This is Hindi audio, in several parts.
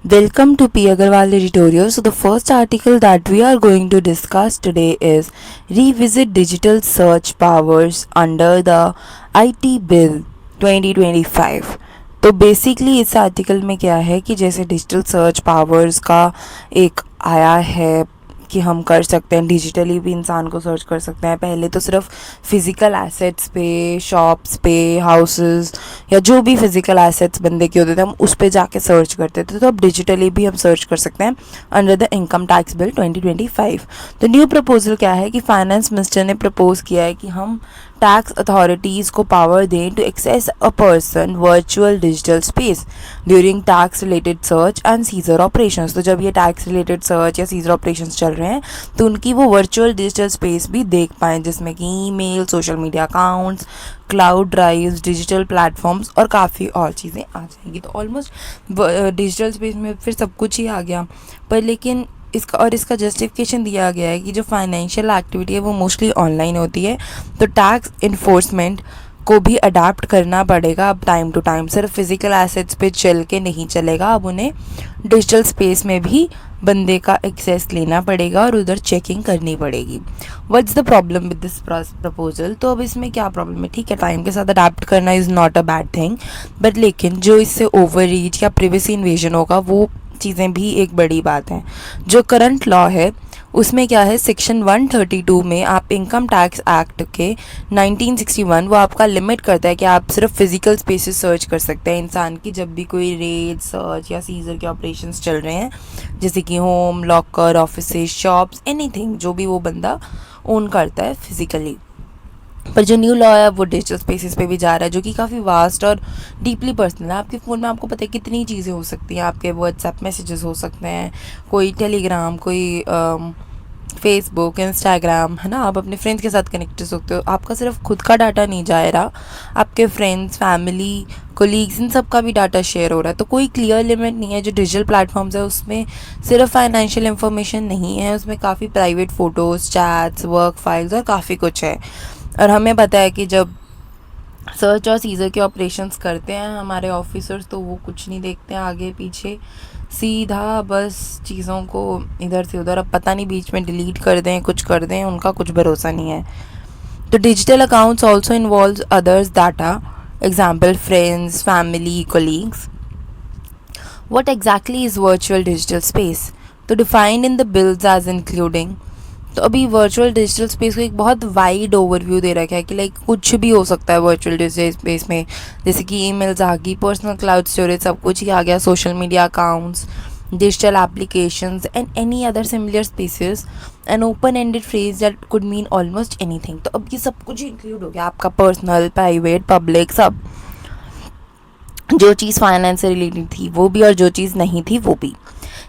Welcome to P. Agarwal editorial. So, the first article that we are going to discuss today is Revisit Digital Search Powers under the IT Bill 2025. तो बेसिकली इस आर्टिकल में क्या है कि जैसे डिजिटल सर्च पावर्स का एक आया है कि हम कर सकते हैं, डिजिटली भी इंसान को सर्च कर सकते हैं। पहले तो सिर्फ फिज़िकल एसेट्स पे, शॉप्स पे, हाउसेस या जो भी फिज़िकल एसेट्स बंदे के होते थे हम उस पे जाके सर्च करते थे, तो अब डिजिटली भी हम सर्च कर सकते हैं under the income tax bill 2025। तो न्यू प्रपोजल क्या है कि फाइनेंस मिनिस्टर ने प्रपोज किया है कि हम टैक्स अथॉरिटीज़ को पावर दें to access a person virtual digital space during tax related search and seizure operations. तो जब ये टैक्स रिलेटेड सर्च या सीजर ऑपरेशंस चल रहे हैं तो उनकी वो वर्चुअल डिजिटल स्पेस भी देख पाएँ, जिसमें कि email, social media accounts, cloud drives, digital platforms और काफ़ी और चीज़ें आ जाएंगी। तो ऑलमोस्ट डिजिटल स्पेस में फिर सब कुछ ही आ गया। पर लेकिन इसका जस्टिफिकेशन दिया गया है कि जो फाइनेंशियल एक्टिविटी है वो मोस्टली ऑनलाइन होती है, तो टैक्स इन्फोर्समेंट को भी अडाप्ट करना पड़ेगा अब टाइम टू टाइम। सिर्फ फिज़िकल एसेट्स पे चल के नहीं चलेगा, अब उन्हें डिजिटल स्पेस में भी बंदे का एक्सेस लेना पड़ेगा और उधर चेकिंग करनी पड़ेगी। What's the problem with this proposal? तो अब इसमें क्या प्रॉब्लम है? ठीक है, टाइम के साथ अडाप्ट करना is not a bad thing, but लेकिन जो इससे ओवर रीच या प्रिवेसी इन्वेजन होगा वो चीज़ें भी एक बड़ी बात है। जो करंट लॉ है उसमें क्या है, सेक्शन 132 में आप इनकम टैक्स एक्ट के 1961 वो आपका लिमिट करता है कि आप सिर्फ फिजिकल स्पेसेस सर्च कर सकते हैं इंसान की, जब भी कोई रेड, सर्च या सीजर के ऑपरेशंस चल रहे हैं, जैसे कि home, locker, offices, shops, anything जो भी वो बंदा ओन करता है फिजिकली। पर जो न्यू लॉ है वो डिजिटल स्पेसेस पे भी जा रहा है, जो कि काफ़ी वास्ट और डीपली पर्सनल है। आपके फ़ोन में आपको पता है कितनी चीज़ें हो सकती हैं, आपके व्हाट्सएप मैसेजेस हो सकते हैं, कोई टेलीग्राम, कोई फेसबुक, इंस्टाग्राम, है ना। आप अपने फ्रेंड्स के साथ कनेक्ट हो सकते हो। आपका सिर्फ खुद का डाटा नहीं जा रहा, आपके फ्रेंड्स, फैमिली, कोलीग्स, इन सब का भी डाटा शेयर हो रहा है। तो कोई क्लियर लिमिट नहीं है। जो डिजिटल प्लेटफॉर्म्स है उसमें सिर्फ फाइनेंशियल इन्फॉर्मेशन नहीं है, उसमें काफ़ी private photos, chats, work files और काफ़ी कुछ है। और हमें पता है कि जब सर्च और सीज़र के ऑपरेशंस करते हैं हमारे ऑफिसर्स, तो वो कुछ नहीं देखते हैं आगे पीछे, सीधा बस चीज़ों को इधर से उधर, अब पता नहीं बीच में डिलीट कर दें, कुछ कर दें, उनका कुछ भरोसा नहीं है। तो digital accounts also involve others data, example friends, family, colleagues. What exactly is virtual digital space? तो defined in the bills as including, तो अभी वर्चुअल डिजिटल स्पेस को एक बहुत वाइड ओवरव्यू दे रखा है कि लाइक कुछ भी हो सकता है वर्चुअल डिजिटल स्पेस में, जैसे कि ईमेल्स आ गई, पर्सनल क्लाउड स्टोरेज, सब कुछ ही आ गया, social media accounts, digital applications and any other similar spaces, an open ended phrase that could mean almost anything. तो अब ये सब कुछ इंक्लूड हो गया, आपका पर्सनल, प्राइवेट, पब्लिक, सब। जो चीज़ फाइनेंस से रिलेटेड थी वो भी और जो चीज़ नहीं थी वो भी।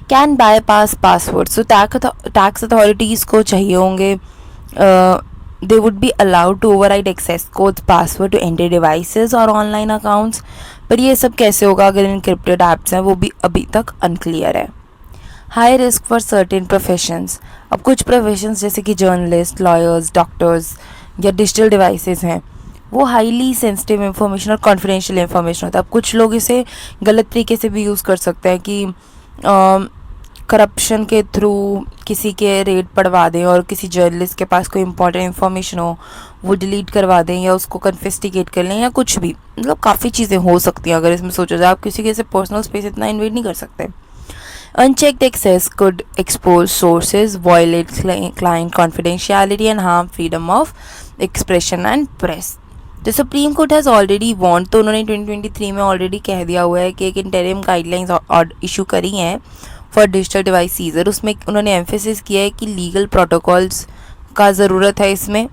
Can bypass password, so tax authorities को चाहिए होंगे, they would be allowed to override access codes, password to enter devices और ऑनलाइन अकाउंट्स। पर ये सब कैसे होगा अगर इनक्रिप्टेड ऐप्स हैं, वो भी अभी तक अनक्लियर है। High risk for certain professions, अब कुछ प्रोफेशंस जैसे कि जर्नलिस्ट, लॉयर्स, डॉक्टर्स या डिजिटल डिवाइसेस हैं, वो हाईली सेंसिटिव इंफॉर्मेशन और कॉन्फिडेंशियल इंफॉर्मेशन होता है। अब कुछ लोग इसे गलत तरीके से भी यूज़ कर सकते हैं कि करप्शन के थ्रू किसी के रेट पड़वा दें और किसी जर्नलिस्ट के पास कोई इंपॉर्टेंट इन्फॉर्मेशन हो वो डिलीट करवा दें या उसको कन्फिस्टिकेट कर लें या कुछ भी, मतलब काफ़ी चीज़ें हो सकती हैं अगर इसमें सोचा जाए। आप किसी के से पर्सनल स्पेस इतना इन्वेड नहीं कर सकते। Unchecked access could expose sources, violate client confidentiality and harm freedom of expression and press. तो supreme court has already want, तो उन्होंने 2023 में ऑलरेडी कह दिया हुआ है कि एक इंटरिम गाइडलाइंस इशू करी हैं फॉर डिजिटल डिवाइस सीजर। उसमें उन्होंने एम्फेसिस किया है कि लीगल प्रोटोकॉल्स का ज़रूरत है, इसमें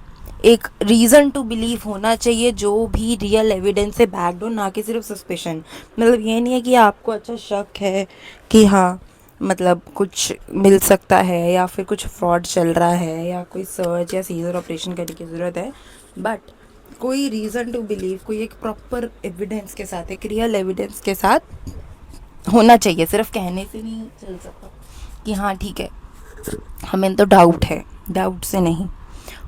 एक रीज़न टू बिलीव होना चाहिए जो भी रियल एविडेंस से बैक्ड हो, ना कि सिर्फ सस्पेशन। मतलब ये नहीं है कि आपको अच्छा शक है कि हाँ मतलब कुछ मिल सकता है या फिर कुछ फ्रॉड चल रहा है या कोई सर्च या सीजर ऑपरेशन करने की ज़रूरत है, बट कोई रीज़न टू बिलीव, कोई एक प्रॉपर एविडेंस के साथ, एक रियल एविडेंस के साथ होना चाहिए। सिर्फ कहने से नहीं चल सकता कि हाँ ठीक है हमें तो डाउट है, डाउट से नहीं।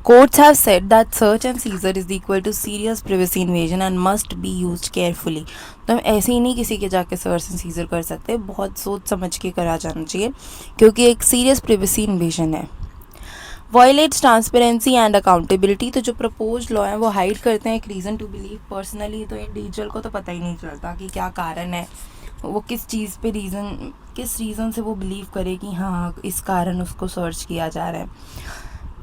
Courts have said that search and seizure is equal to serious privacy invasion and must be used carefully. तो हम ऐसे ही नहीं किसी के जाके सर्च एंड सीजर कर सकते, बहुत सोच समझ के करा जाना चाहिए क्योंकि एक सीरियस प्रिवेसी इन्वेजन है. Violets transparency and accountability. तो जो प्रपोज लॉ है वो हाइड करते हैं एक रीज़न टू बिलीव. पर्सनली तो इंडिविजुअल को तो पता ही नहीं चलता कि क्या कारण है, वो किस चीज़ पे किस रीज़न से वो बिलीव करे कि हाँ इस कारण उसको सर्च किया जा रहा है.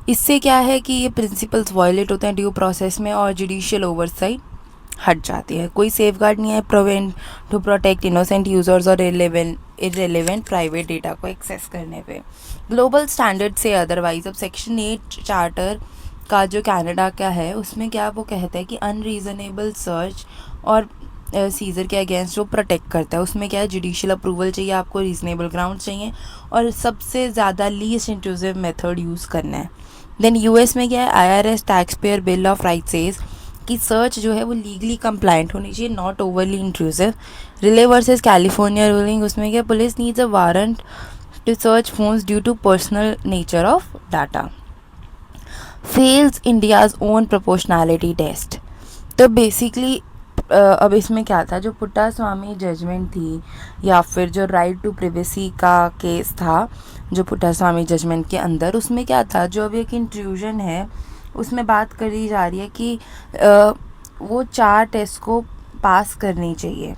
इससे क्या है कि ये प्रिंसिपल्स वायलेट होते हैं ड्यू प्रोसेस में और जुडिशियल ओवरसाइट हट जाती है. कोई सेफ गार्ड नहीं है टू प्रोटेक्ट इनोसेंट यूज़र्स और इरेलीवेंट प्राइवेट डेटा को एक्सेस करने पे. ग्लोबल स्टैंडर्ड से अदरवाइज. अब सेक्शन 8 चार्टर का जो कनाडा का है उसमें क्या वो कहता है कि अनरीजनेबल सर्च और सीजर के अगेंस्ट वो प्रोटेक्ट करता है. उसमें क्या है, जुडिशियल अप्रूवल चाहिए आपको, रीजनेबल ग्राउंड चाहिए और सबसे ज़्यादा लीस्ट इंट्रूसिव मेथड यूज़ करना है. देन यूएस में क्या है, IRS taxpayer bill of right says कि सर्च जो है वो लीगली कंप्लाइंट होनी चाहिए, not overly intrusive. Riley versus California ruling, उसमें क्या police needs a warrant to search phones due to personal nature of data. Fails India's own proportionality test. तो बेसिकली अब इसमें क्या था, जो पुट्टास्वामी जजमेंट थी या फिर जो राइट टू प्रिवेसी का केस था जो पुट्टास्वामी जजमेंट के अंदर, उसमें क्या था, जो अब एक इंट्रूजन है उसमें बात करी जा रही है कि वो 4 टेस्ट को पास करनी चाहिए.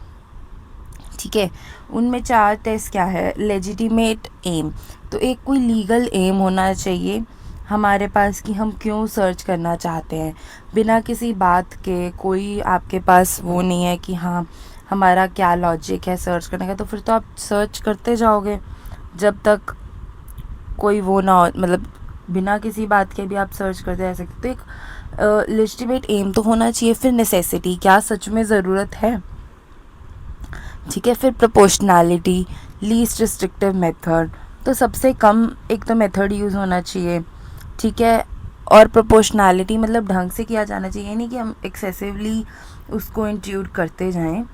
ठीक है, उनमें 4 टेस्ट क्या है, लेजिटिमेट एम. तो एक कोई लीगल एम होना चाहिए हमारे पास कि हम क्यों सर्च करना चाहते हैं, बिना किसी बात के. कोई आपके पास वो नहीं है कि हाँ हमारा क्या लॉजिक है सर्च करने का, तो फिर तो आप सर्च करते जाओगे जब तक कोई वो ना हो, मतलब बिना किसी बात के भी आप सर्च करते रह सकते. तो एक लेजिटिमेट एम तो होना चाहिए. फिर नेसेसिटी, क्या सच में ज़रूरत है. ठीक है, फिर प्रोपोर्शनैलिटी, लीस्ट रिस्ट्रिक्टिव मेथड, तो सबसे कम एक तो मेथड यूज़ होना चाहिए. ठीक है, और प्रोपोर्शनैलिटी मतलब ढंग से किया जाना चाहिए, नहीं कि हम एक्सेसिवली उसको इंट्रूड करते जाएं.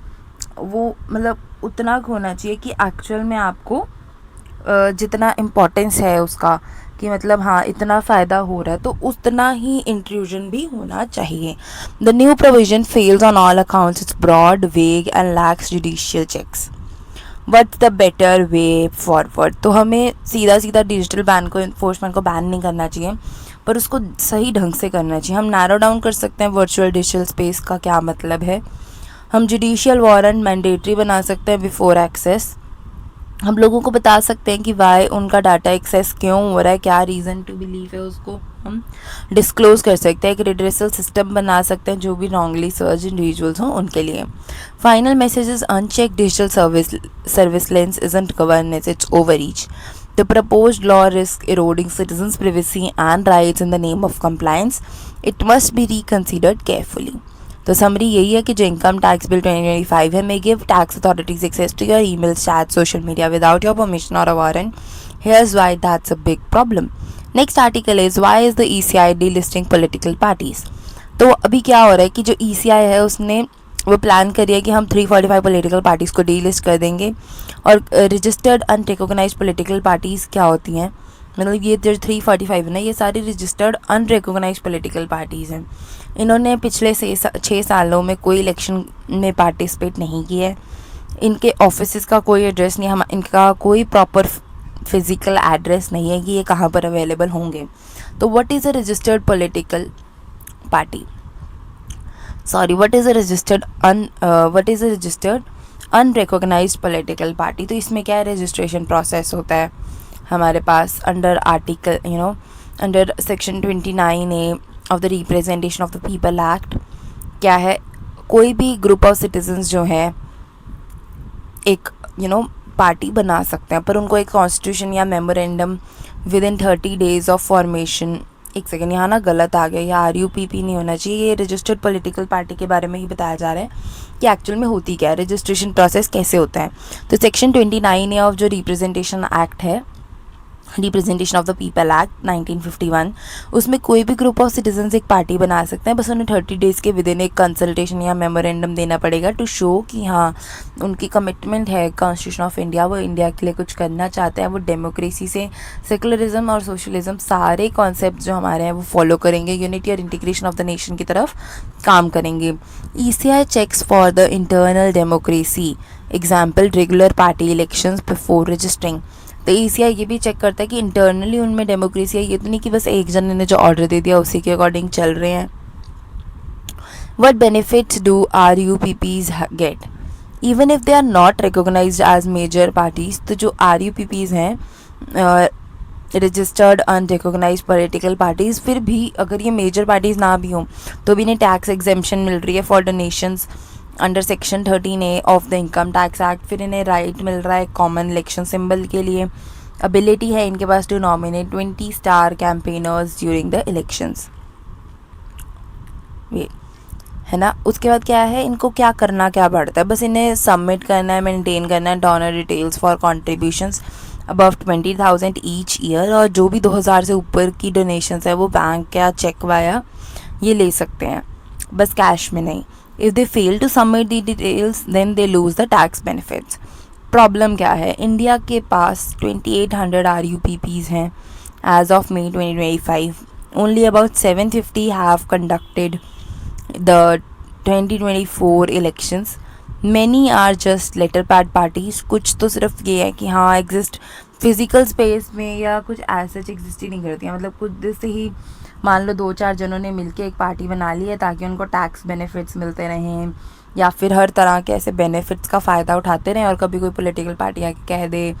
वो मतलब उतना होना चाहिए कि एक्चुअल में आपको जितना इम्पोर्टेंस है उसका, कि मतलब हाँ इतना फ़ायदा हो रहा है, तो उतना ही इंट्रूजन भी होना चाहिए. The new provision fails on all accounts. It's broad, vague and lax judicial checks. What's the better way forward. तो हमें सीधा डिजिटल बैन को, इन्फोर्समेंट को बैन नहीं करना चाहिए, पर उसको सही ढंग से करना चाहिए. हम नैरो डाउन कर सकते हैं वर्चुअल डिजिटल स्पेस का क्या मतलब है. हम जुडिशियल वारंट मैंडेटरी बना सकते हैं बिफोर एक्सेस. हम लोगों को बता सकते हैं कि वाई उनका डाटा एक्सेस क्यों हो रहा है, क्या रीज़न टू बिलीव है, उसको हम डिस्क्लोज कर सकते हैं. एक रिड्रेसल सिस्टम बना सकते हैं जो भी रॉन्गली सर्च इंडिविजुअल्स हों उनके लिए. Final message is unchecked digital surveillance isn't governance, it's overreach. The proposed law risks eroding citizens' privacy and rights in the name of compliance. It must be reconsidered carefully. तो समरी यही है कि जो इनकम टैक्स बिल 2025 है may give tax authorities access to your emails, chat, social media without your permission or a warrant. Here's why that's a big problem. Next article is why is the ECI delisting political parties. तो अभी क्या हो रहा है कि जो ECI है उसने वो प्लान करी है कि हम 345 पॉलिटिकल पार्टीज़ को डीलिस्ट कर देंगे. और रजिस्टर्ड अनरिकॉग्नाइज्ड पॉलिटिकल पार्टीज़ क्या होती हैं, मतलब ये जो 345 है ना, ये सारी रजिस्टर्ड अनरिकॉग्नाइज्ड पॉलिटिकल पार्टीज़ हैं. इन्होंने पिछले 6 सालों में कोई इलेक्शन में पार्टिसिपेट नहीं किया है. इनके ऑफिस का कोई एड्रेस नहीं है, इनका कोई प्रॉपर फिजिकल एड्रेस नहीं है कि ये कहाँ पर अवेलेबल होंगे. तो what is a registered political party, what is a registered unrecognized political party. तो इसमें क्या है, रजिस्ट्रेशन प्रोसेस होता है हमारे पास under article under section 29A of the representation of the people act. क्या है, कोई भी ग्रुप ऑफ सिटीजन्स जो है एक पार्टी बना सकते हैं, पर उनको एक कॉन्स्टिट्यूशन या memorandum with in 30 days of formation. एक सेकेंड, यहाँ ना गलत आ गया, या RUPP नहीं होना चाहिए, ये रजिस्टर्ड पॉलिटिकल पार्टी के बारे में ही बताया जा रहा है कि एक्चुअल में होती क्या है, रजिस्ट्रेशन प्रोसेस कैसे होता है. तो सेक्शन 29A ऑफ जो रिप्रेजेंटेशन एक्ट है representation of the people act 1951, उसमें कोई भी ग्रुप ऑफ सिटीजन्स एक पार्टी बना सकते हैं, बस उन्हें 30 डेज़ के विद इन एक कंसल्टेशन या मेमोरेंडम देना पड़ेगा टू शो कि हाँ उनकी कमिटमेंट है कॉन्स्टिट्यूशन ऑफ इंडिया, वो इंडिया के लिए कुछ करना चाहते हैं, वो डेमोक्रेसी से सेकुलरिज्म और सोशलिज्म सारे कॉन्सेप्ट जो हमारे हैं वो फॉलो करेंगे, यूनिटी और इंटीग्रेशन ऑफ द नेशन की तरफ काम करेंगे। ECI checks for the internal democracy, example regular party elections before registering. तो ECI ये भी चेक करता है कि इंटरनली उनमें डेमोक्रेसी है, ये तो नहीं कि बस एक जन ने जो ऑर्डर दे दिया उसी के अकॉर्डिंग चल रहे हैं। What benefits do RUPPs get? Even if they are not recognized as major parties, तो जो RUPPs हैं रजिस्टर्ड अनरिकॉग्नाइज्ड पॉलिटिकल पार्टीज़, फिर भी अगर ये मेजर पार्टीज़ ना भी हों तो भी इन्हें टैक्स एग्जेम्पशन मिल रही है for donations under section 13A of the income tax act. फिर इन्हें राइट मिल रहा है कॉमन इलेक्शन सिंबल के लिए, एबिलिटी है इनके पास to nominate 20 star campaigners during the elections, है ना। उसके बाद क्या है, इनको क्या करना क्या पड़ता है, बस इन्हें सबमिट करना है, मेंटेन करना है donor details for contributions above 20,000 each year, और जो भी 2,000 से ऊपर की डोनेशंस है वो बैंक या चेक वाया ये ले सकते हैं, बस कैश में नहीं। If they fail to submit the details then they lose the tax benefits. Problem क्या है, इंडिया के पास 2800 RUPPs हैं as of May 2025, only about 750 have conducted the 2024 elections. Many are just letter pad parties. कुछ तो सिर्फ ये है कि हाँ एग्जिस्ट फिजिकल स्पेस में या कुछ ऐसा एग्जिस्ट ही नहीं करती हैं, मतलब खुद से ही मान लो 2-4 जनों ने मिलके एक पार्टी बना ली है ताकि उनको टैक्स बेनिफिट्स मिलते रहें या फिर हर तरह के ऐसे बेनिफिट्स का फ़ायदा उठाते रहें, और कभी कोई पॉलिटिकल पार्टी आके कह दे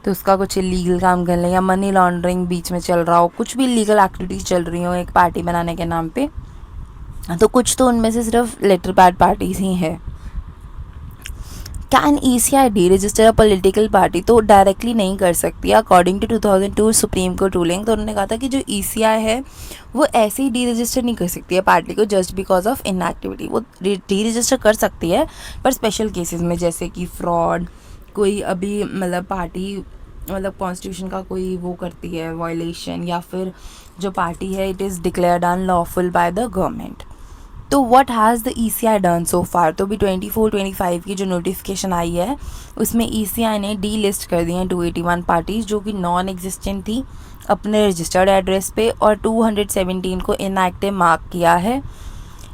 तो उसका कुछ इलीगल काम कर लें या मनी लॉन्ड्रिंग बीच में चल रहा हो, कुछ भी इलीगल एक्टिविटीज़ चल रही हो एक पार्टी बनाने के नाम पे, तो कुछ तो उनमें से सिर्फ लेटर पैड पार्टीज ही है। Can ECI deregister a political party, तो डायरेक्टली नहीं कर सकती। According to 2002 supreme court ruling, तो उन्होंने कहा था कि जो ECI है वो ऐसे ही डीरजिस्टर नहीं कर सकती है पार्टी को जस्ट बिकॉज ऑफ इनएक्टिविटी। वो डीरजिस्टर कर सकती है पर स्पेशल केसेस में, जैसे कि फ्रॉड, कोई अभी मतलब पार्टी मतलब कॉन्स्टिट्यूशन का कोई वो करती है वायलेशन, या फिर जो पार्टी है it is declared unlawful by the government. तो what has the ECI done so far, तो भी 24-25 की जो नोटिफिकेशन आई है उसमें ECI ने डी लिस्ट कर दी हैं 281 पार्टीज़ जो कि नॉन एग्जिस्टेंट थी अपने रजिस्टर्ड एड्रेस पे, और 217 को इनएक्टिव मार्क किया है,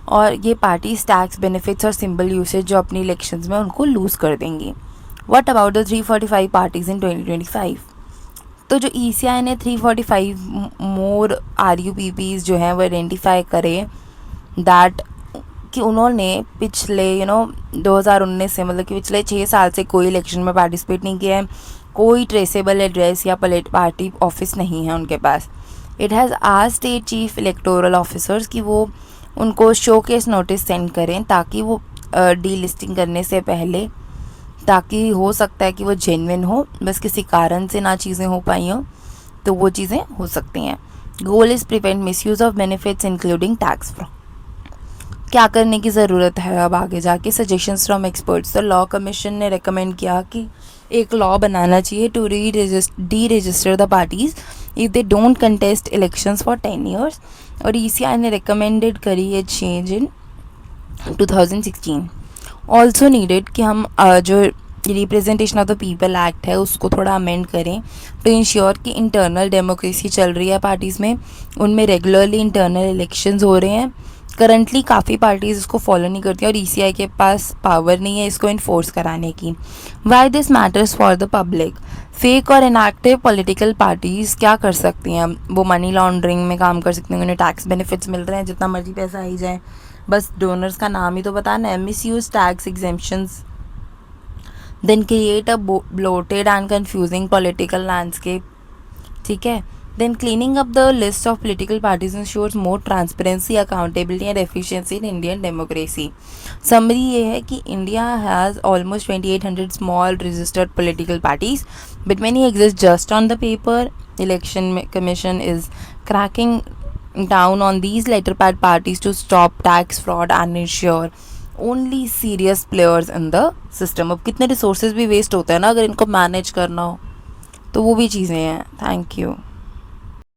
और ये पार्टीज टैक्स बेनिफिट्स और सिंबल यूसेज जो अपनी इलेक्शंस में उनको लूज़ कर देंगी। व्हाट अबाउट द 345 पार्टीज़ इन 2025, तो जो ECI ने 345 मोर RUPPs जो हैं वो आइडेंटिफाई करे दैट कि उन्होंने पिछले 2019 से मतलब कि पिछले 6 साल से कोई इलेक्शन में पार्टिसिपेट नहीं किया है, कोई ट्रेसेबल एड्रेस या पार्टी ऑफिस नहीं है उनके पास। इट हैज़ आज स्टेट चीफ इलेक्टोरल ऑफिसर्स कि वो उनको शोकेस नोटिस सेंड करें ताकि वो डी लिस्टिंग करने से पहले, ताकि हो सकता है कि वो जेन्युइन हो, बस किसी कारण से ना चीज़ें हो पाई हों तो वो चीज़ें हो सकती हैं। Goal is prevent misuse of benefits including tax fraud. क्या करने की ज़रूरत है अब आगे जाके, सजेशंस फ्रॉम एक्सपर्ट्स। तो लॉ कमीशन ने रेकमेंड किया कि एक लॉ बनाना चाहिए to deregister the parties if they don't contest elections for 10 years, और ECI ने रिकमेंडेड करी है चेंज इन 2016। ऑल्सो नीडेड कि हम जो representation of the people act है उसको थोड़ा अमेंड करें टू इंश्योर कि इंटरनल डेमोक्रेसी चल रही है पार्टीज़ में, उनमें रेगुलरली इंटरनल इलेक्शंस हो रहे हैं। करंटली काफ़ी पार्टीज़ इसको फॉलो नहीं करती और ECI के पास पावर नहीं है इसको इन्फोर्स कराने की। Why this matters for the public, fake और इनएक्टिव पॉलिटिकल पार्टीज़ क्या कर सकती हैं, वो मनी लॉन्ड्रिंग में काम कर सकती हैं, उन्हें टैक्स बेनिफिट्स मिल रहे हैं, जितना मर्जी पैसा आई जाए, बस डोनर्स का नाम ही तो बताना है, misuse tax exemptions, then create a bloated and confusing political landscape. ठीक है, then cleaning up the list of political parties ensures more transparency, accountability and efficiency in Indian democracy. Summary ये है कि India has almost 2800 small registered political parties, but many exist just on the paper. Election Commission is cracking down on these letterpad parties to stop tax fraud and ensure only serious players in the system. अब कितने resources भी waste होते हैं ना अगर इनको manage करना हो, तो वो भी चीज़ें हैं। Thank you.